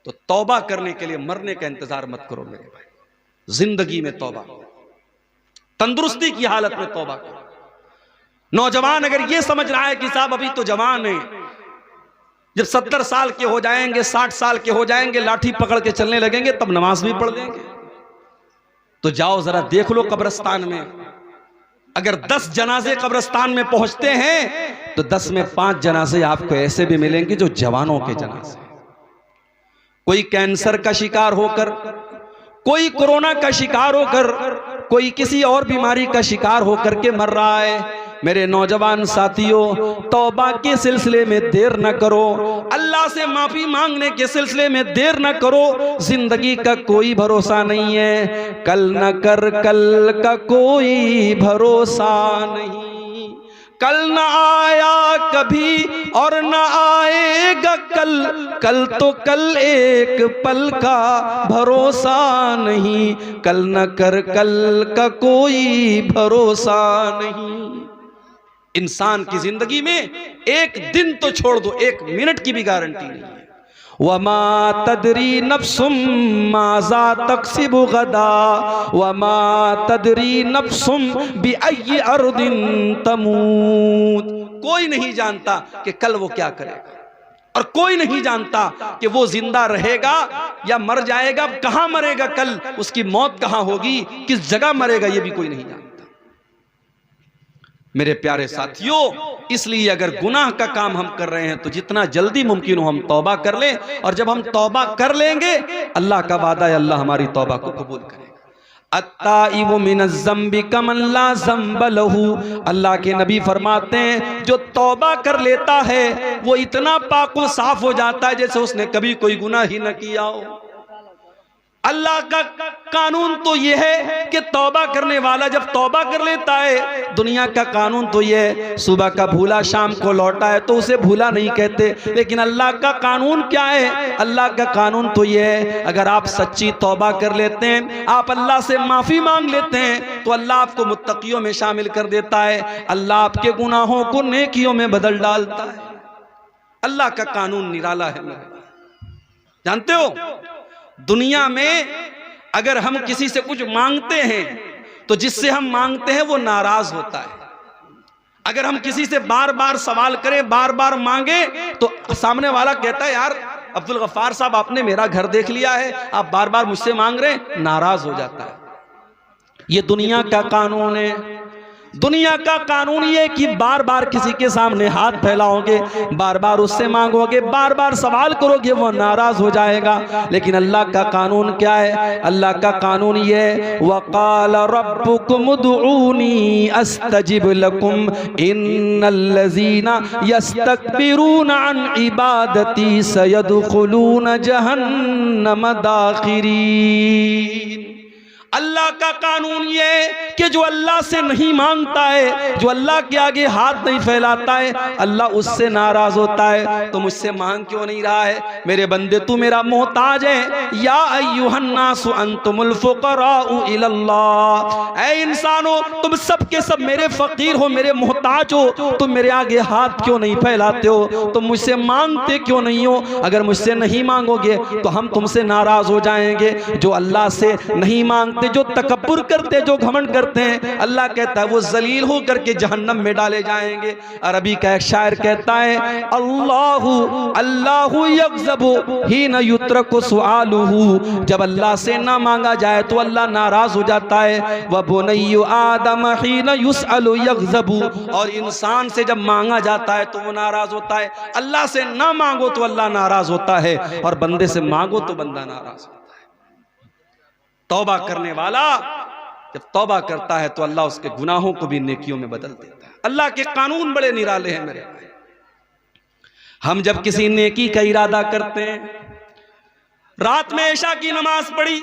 तो तौबा करने के लिए मरने का इंतजार मत करो मेरे भाई, जिंदगी में तौबा, तंदुरुस्ती की हालत में तौबा करो। नौजवान अगर ये समझ रहा है कि साहब अभी तो जवान है, जब 70 साल के हो जाएंगे, 60 साल के हो जाएंगे, लाठी पकड़ के चलने लगेंगे, तब नमाज भी पढ़ लेंगे, तो जाओ जरा देख लो कब्रिस्तान में, अगर 10 जनाजे कब्रिस्तान में पहुंचते हैं तो 10 में 5 जनाजे आपको ऐसे भी मिलेंगे जो जवानों के जनाजे, कोई कैंसर का शिकार होकर, कोई कोरोना का शिकार होकर, कोई किसी और बीमारी का शिकार होकर के मर रहा है। मेरे नौजवान साथियों, तौबा के सिलसिले में देर न करो, अल्लाह से माफी मांगने के सिलसिले में देर न करो। जिंदगी का कोई भरोसा नहीं है, कल न कर कल का कोई भरोसा नहीं, कल न आया कभी और न आएगा कल, कल तो कल एक पल का भरोसा नहीं, कल न कर कल का कोई भरोसा नहीं। इंसान की जिंदगी में एक दिन तो छोड़ दो, 1 मिनट की भी गारंटी नहीं है। वमा तदरी नफ्सुम माज़ा तक्सिबु गदा, वमा तदरी नफ्सुम बिअय्यि अर्दिन तमूत। कोई नहीं जानता कि कल वो क्या करेगा, और कोई नहीं जानता कि वो जिंदा रहेगा या मर जाएगा, कहां मरेगा, कल उसकी मौत कहां होगी, किस जगह मरेगा, ये भी कोई नहीं जानता। मेरे प्यारे साथियों, इसलिए अगर गुनाह का काम हम कर रहे हैं तो जितना जल्दी मुमकिन हो हम तौबा कर लें, और जब हम तौबा कर लेंगे अल्लाह का वादा है, अल्लाह हमारी तौबा को कबूल करेगा। अत्ताइबु मिनज़्ज़म्बि कमन ला ज़म्ब लहू, अल्लाह के नबी फरमाते हैं जो तौबा कर लेता है वो इतना पाक व साफ हो जाता है जैसे उसने कभी कोई गुनाह ही न किया हो। अल्लाह का कानून तो यह है कि तौबा करने वाला जब तौबा कर लेता है, दुनिया का कानून तो यह है सुबह का भूला शाम को लौटा है तो उसे भूला नहीं कहते, लेकिन अल्लाह का कानून क्या है? अल्लाह का कानून तो यह है अगर आप सच्ची तौबा कर लेते हैं, आप अल्लाह से माफी मांग लेते हैं तो अल्लाह आपको मुत्तकियों में शामिल कर देता है, अल्लाह आपके गुनाहों को नेकियों में बदल डालता है। अल्लाह का कानून निराला है। जानते हो दुनिया में अगर हम किसी से कुछ मांगते हैं तो जिससे हम मांगते हैं वो नाराज होता है। अगर हम किसी से बार बार सवाल करें, बार बार मांगे, तो सामने वाला कहता है यार अब्दुल गफ्फार साहब आपने मेरा घर देख लिया है, आप बार बार मुझसे मांग रहे हैं, नाराज हो जाता है। ये दुनिया का कानून है। दुनिया का कानून ये कि बार बार किसी के सामने हाथ फैलाओगे, बार बार उससे मांगोगे, बार बार सवाल करोगे, वो नाराज हो जाएगा। लेकिन अल्लाह का कानून क्या है? अल्लाह का कानून ये वक़ाल रब्बुकुम उदऊनी अस्तजिब लकुम इन्नल्लज़ीना यस्तकबिरूना अन इबादती सयदखुलून जहन्नम दाखिरीन। अल्लाह का कानून ये कि जो अल्लाह से नहीं मांगता है, जो अल्लाह के आगे हाथ नहीं फैलाता है, अल्लाह उससे नाराज होता है। तो मुझसे मांग क्यों नहीं रहा है? मेरे बंदे तू मेरा मोहताज है। या अय्युहन्नासु अंतुमुल फुक़राउ इलल्लाह, ऐ इंसानों तुम सब के सब मेरे फकीर हो, मेरे मोहताज हो, तुम मेरे आगे हाथ क्यों नहीं फैलाते हो? तुम मुझसे मांगते क्यों नहीं हो? अगर मुझसे नहीं मांगोगे तो हम तुमसे नाराज हो जाएंगे। जो अल्लाह से नहीं मांगते, जो तकब्बुर करते, जो घमंड करते हैं, अल्लाह कहता है वो जलील हो करके जहन्नम में डाले जाएंगे। अरबी का एक शायर कहता है अल्लाहु अल्लाहु यग़ज़बु हीना युत्रकु सुआलुहु, जब अल्लाह से ना मांगा जाए तो अल्लाह नाराज हो जाता है। व बुनय्यु आदम हीना युसअलु यग़ज़बु, और इंसान से जब मांगा जाता है तो वो नाराज होता है। अल्लाह से ना मांगो तो अल्लाह नाराज होता है, और बंदे से मांगो तो बंदा नाराज होता है। तौबा करने वाला जब तौबा करता है तो अल्लाह उसके गुनाहों को भी नेकियों में बदल देता है। अल्लाह के कानून बड़े निराले हैं मेरे भाई। हम जब किसी नेकी का इरादा करते हैं, रात में इशा की नमाज पढ़ी,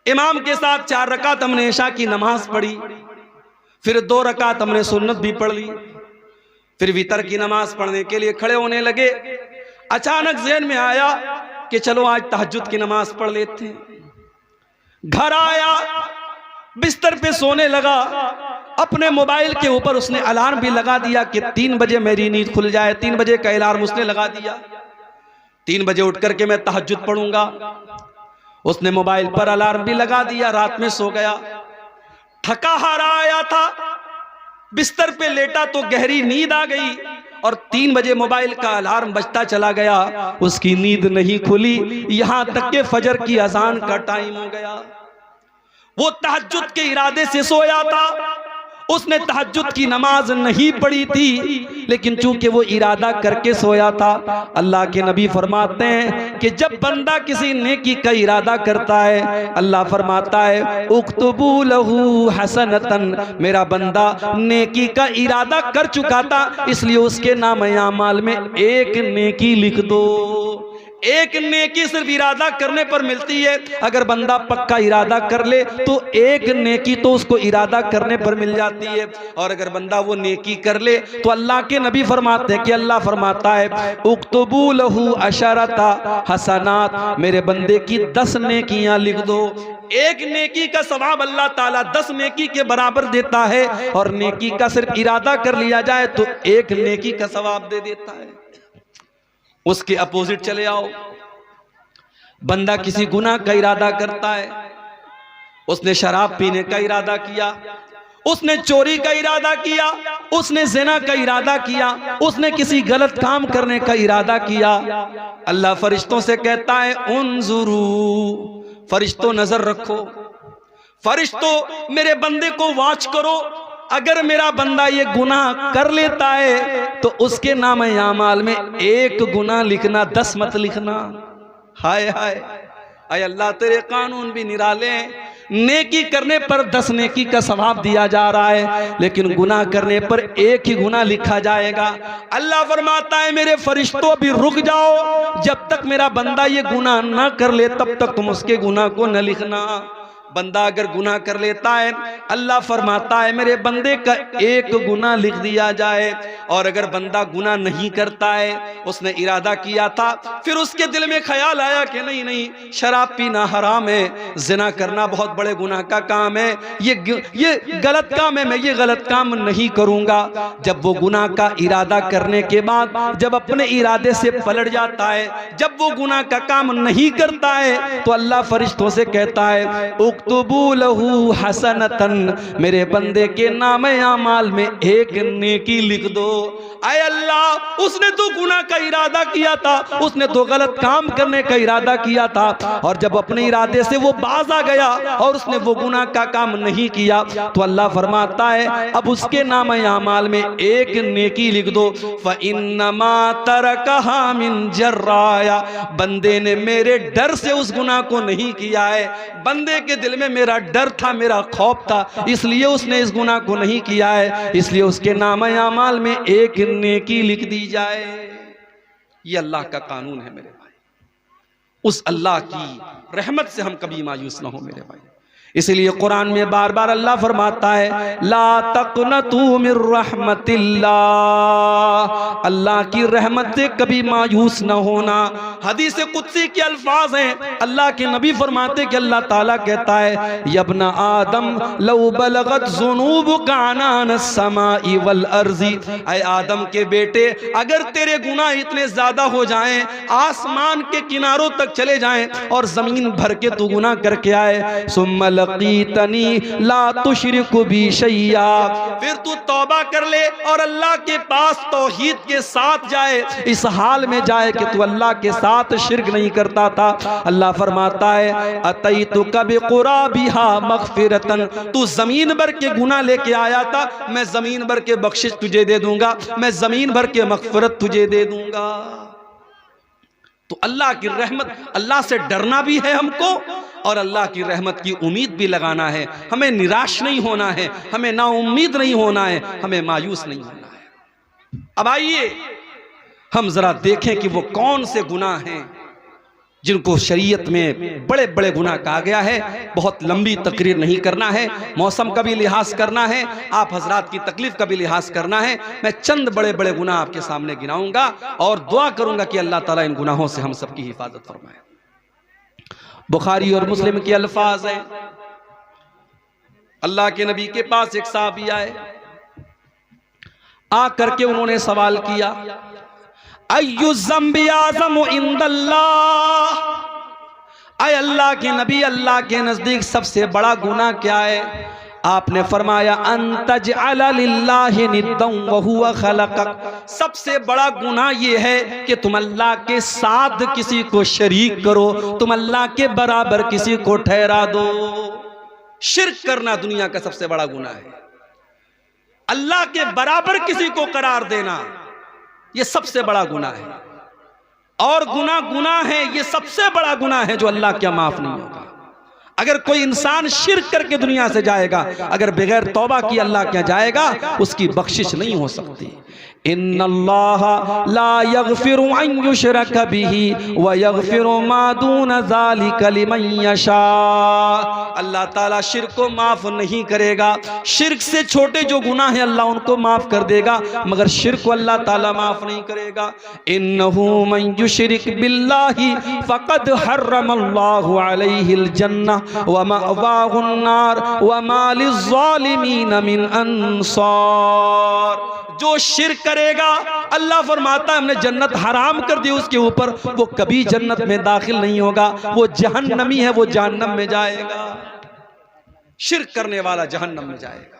इमाम के साथ 4 रकात हमने इशा की नमाज पढ़ी, फिर 2 रकात हमने सुन्नत भी पढ़ ली, फिर वितर की नमाज पढ़ने के लिए खड़े होने लगे। अचानक ज़हन में आया कि चलो आज तहज्जुद की नमाज पढ़ लेते हैं। घर आया, बिस्तर पे सोने लगा, अपने मोबाइल के ऊपर उसने अलार्म भी लगा दिया कि 3 बजे मेरी नींद खुल जाए। 3 बजे का अलार्म उसने लगा दिया। 3 बजे उठ करके मैं तहज्जुद पढ़ूंगा। उसने मोबाइल पर अलार्म भी लगा दिया, रात में सो गया, थका हारा आया था, बिस्तर पे लेटा तो गहरी नींद आ गई और 3 बजे मोबाइल का अलार्म बजता चला गया, उसकी नींद नहीं खुली, यहां तक के फजर की अजान का टाइम हो गया। वो तहज्जुद के इरादे से सोया था, उसने तहज्जुद की नमाज नहीं पढ़ी थी, लेकिन चूंकि वो इरादा करके सोया था। अल्लाह के नबी फरमाते हैं कि जब बंदा किसी नेकी का इरादा करता है, अल्लाह फरमाता है उक्तुबू लहू हसनतन, मेरा बंदा नेकी का इरादा कर चुका था, इसलिए उसके नाम अमाल में एक नेकी लिख दो। एक नेकी सिर्फ इरादा करने पर मिलती है। अगर बंदा पक्का इरादा कर ले तो एक नेकी तो उसको इरादा करने पर मिल जाती है, और अगर बंदा वो नेकी कर ले तो अल्लाह के नबी फरमाते हैं कि अल्लाह फरमाता है उक्तबू लहू अशरता हसनात, मेरे बंदे की 10 नेकियां लिख दो। एक नेकी का सवाब अल्लाह ताला 10 नेकी के बराबर देता है, और नेकी का सिर्फ इरादा कर लिया जाए तो एक नेकी का सवाब दे देता है। उसके अपोजिट चले आओ, बंदा किसी गुनाह का इरादा करता है, उसने शराब पीने का इरादा किया, उसने चोरी का इरादा किया, उसने ज़िना का इरादा किया, उसने किसी गलत काम करने का इरादा किया, अल्लाह फरिश्तों से कहता है उन्जुरू, फरिश्तों नजर रखो, फरिश्तों मेरे बंदे को वॉच करो। अगर मेरा बंदा ये गुनाह कर लेता है तो उसके नाम आमाल में एक गुनाह लिखना, 10 मत लिखना। हाय हाय हाय अल्लाह तेरे कानून भी निराले हैं। नेकी करने पर 10 नेकी का सवाब दिया जा रहा है, लेकिन गुनाह करने पर एक ही गुनाह लिखा जाएगा। अल्लाह फरमाता है मेरे फरिश्तों भी रुक जाओ, जब तक मेरा बंदा ये गुनाह ना कर ले तब तक तुम उसके गुनाह को न लिखना। बंदा अगर गुनाह कर लेता है, अल्लाह फरमाता है मेरे बंदे का एक गुनाह लिख दिया जाए। और अगर बंदा गुनाह नहीं करता है, उसने इरादा किया था, फिर उसके दिल में ख्याल आया कि नहीं नहीं शराब पीना हराम है, जिना करना बहुत बड़े गुनाह का काम है, ये गलत काम है, मैं ये गलत काम नहीं करूंगा। जब वो गुनाह का इरादा करने के बाद जब अपने इरादे से पलट जाता है, जब वो गुनाह का काम नहीं करता है, तो अल्लाह फरिश्तों से कहता है उक्तुबू लहू हसनतन, मेरे बंदे के नाम आमाल में एक नेकी लिख दो। आए अल्लाह, उसने तो गुनाह का इरादा किया था, उसने तो गलत काम करने का इरादा किया था, और जब अपने इरादे से वो बाज आ गया और उसने वो गुनाह का काम नहीं किया, तो अल्लाह फरमाता है अब उसके नाम आमाल में एक नेकी लिख दो। फ़इन्नमा तरकहा मिन जर्राया, बंदे ने मेरे डर से उस गुनाह को नहीं किया है, बंदे के दिल में मेरा डर था, मेरा खौफ था, इसलिए उसने इस गुनाह को नहीं किया है, इसलिए उसके नाम आमाल में एक नेकी लिख दी जाए। ये अल्लाह का कानून है मेरे भाई। उस अल्लाह की रहमत से हम कभी मायूस ना हो मेरे भाई। इसलिए कुरान में बार बार अल्लाह फरमाता है ला तक़नतू मिर रहमतिल्लाह, अल्लाह की रहमत से कभी मायूस न होना। हदीस कुदसी के अल्फाज हैं, अल्लाह के नबी फरमाते कि अल्लाह ताला कहता है यब्ना आदम लौ बलगत ज़ुनूबुका अनान अस्समाई वल अर्ज़ी, ऐ आदम के बेटे अगर तेरे गुनाह इतने ज्यादा हो जाएं, आसमान के किनारों तक चले जाएं और जमीन भर के तू गुनाह करके आए, सुम्मा लकीतनी ला तुशरिकु बी शैया, फिर तू तौबा कर ले और अल्लाह के पास तौहीद के साथ जाए, इस हाल में जाए कि तू अल्लाह के साथ शिरक नहीं करता था। अल्लाह फरमाता है अतैतुका बिक़ुराबिहा मग़फ़िरतन, तू जमीन भर के गुनाह लेके आया था, मैं जमीन भर के बख्शिश तुझे दे दूंगा, मैं जमीन भर के मग़फ़िरत तुझे दे दूंगा। तो अल्लाह की रहमत, अल्लाह से डरना भी है हमको और अल्लाह की रहमत की उम्मीद भी लगाना है। हमें निराश नहीं होना है, हमें नाउम्मीद नहीं होना है, हमें मायूस नहीं होना है। अब आइए हम जरा देखें कि वो कौन से गुनाह हैं जिनको शरीयत में बड़े बड़े गुनाह कहा गया है। बहुत लंबी तकरीर नहीं करना है, मौसम का भी लिहाज करना है, आप हजरात की तकलीफ का भी लिहाज करना है। मैं चंद बड़े बड़े गुनाह आपके सामने गिनाऊंगा और दुआ करूंगा कि अल्लाह ताला इन गुनाहों से हम सबकी हिफाजत फरमाए। बुखारी और मुस्लिम के अल्फाज हैं, अल्लाह के नबी के पास एक साहबी आए, आ करके उन्होंने सवाल किया अय्यु ज़म्बि आज़मु इंदल्लाह, ऐ अल्लाह के नबी, अल्लाह के नजदीक सबसे बड़ा गुनाह क्या है? आपने फरमाया अंतजअल लिल्लाहि निद्दन व हुवा खलक़क, सबसे बड़ा गुनाह ये है कि तुम अल्लाह के साथ किसी को शरीक करो, तुम अल्लाह के बराबर किसी को ठहरा दो। शिर्क करना दुनिया का सबसे बड़ा गुनाह है। अल्लाह के बराबर किसी को करार देना ये सबसे बड़ा गुनाह है। और गुनाह है, ये सबसे बड़ा गुनाह है जो अल्लाह क्या माफ नहीं होगा। अगर कोई इंसान शिर्क करके दुनिया से जाएगा, अगर बगैर तौबा की अल्लाह क्या जाएगा, उसकी बख्शिश नहीं हो सकती। इन्नल्लाह ला यगफिरु अन युशरक बिही व यगफिरु मा दून ज़ालिका लिमन यशा, अल्लाह ताला शिर्क को माफ नहीं करेगा। शिर्क से छोटे जो गुनाह है अल्लाह उनको माफ कर देगा, मगर शिर्क को अल्लाह ताला माफ नहीं करेगा। इन्नहु मन युशरिक बिल्लाहि फक़द हर्रमल्लाहु अलैहिल जन्नह व मअवाहुन नार व मा लिज़्ज़ालिमीन मिन अंसार, जो शिर्क करेगा अल्लाह फरमाता है हमने जन्नत हराम कर दी उसके ऊपर, वो कभी जन्नत में दाखिल नहीं होगा, वो जहन्नमी है, वो जहन्नम में जाएगा। शिर्क करने वाला जहन्नम में जाएगा।